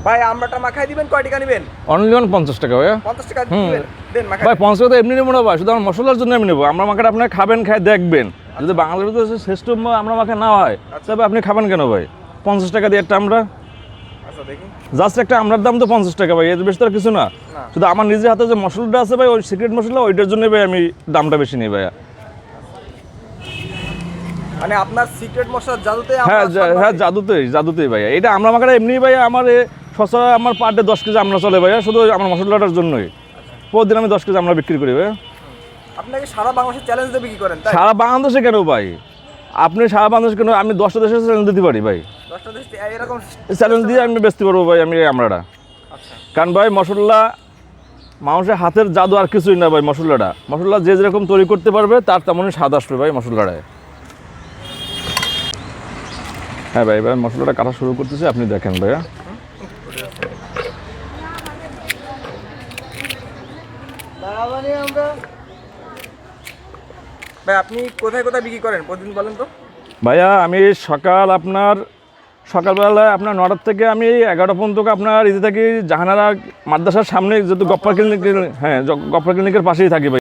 ভাই আমরাটা মাখাই দিবেন, কয় টাকা নেবেন? অনলি 50 টাকা ভাইয়া। 50 টাকা দিবেন, দেন মাখাই। ভাই 50 টাকা এমনি নেবো না ভাই, শুধু আমার মশলার জন্য আমি নেবো। আমরা মাখাটা আপনি খাবেন, খাই দেখবেন। যদি বাঙালির ভিতরে শ্রেষ্ঠ আমরা মাখা না হয় তবে আপনি খাবেন কেন ভাই? 50 টাকা দিয়ে একটা আমরা, আচ্ছা দেখি। জাস্ট একটা আমরার দাম তো 50 টাকা ভাই, এর বেশি তো আর কিছু না। শুধু আমার নিজের হাতে যে মশলাটা আছে ভাই, ওই সিক্রেট মশলা, ওইটার জন্য ভাই আমি দামটা বেশি নিই ভাইয়া। মানে আপনার সিক্রেট মশলার জাদুতে হ্যাঁ হ্যাঁ, জাদুতেই ভাইয়া। এটা আমরা মাখাটা এমনি ভাইয়া আমার সচরাচর আমার পার ডে 10 কেজি আমরা চলে ভাইয়া, শুধু আমার মশলাটার জন্যই। প্রতিদিন আমি 10 কেজি আমরা বিক্রি করি ভাইয়া। আপনাকে সারা বাংলাদেশে চ্যালেঞ্জ দেবে কি করেন? তাই সারা বাংলাদেশে কেন ভাই? আপনি সারা বাংলাদেশে কেন? আমি 10টা দেশে চ্যালেঞ্জ দিতে পারি ভাই। 10টা দেশ এরকম চ্যালেঞ্জ দিয়ে আমি বেচতে পারবো ভাই আমি আমরাটা। আচ্ছা কারণ ভাই মশলা মানুষের হাতের জাদু, আর কিছুই না ভাই। মশলা যে যেরকম তৈরি করতে পারবে তার তেমনই স্বাদ আসবে ভাই মশলাটায়। হ্যাঁ ভাই, এবার মশলাটা কাটা শুরু করতেছে, আপনি দেখেন ভাইয়া। ভাই আপনি কোথায় কোথায় বিক্রি করেন প্রতিদিন বলেন তো? ভাইয়া আমি সকালবেলায় আপনার 9টার থেকে আমি 11টা পর্যন্ত আপনার ইতে থাকি জাহানারা মাদ্রাসার সামনে, যেহেতু গপ্পা ক্লিনিক, হ্যাঁ গপ্পা ক্লিনিকের পাশেই থাকি ভাই।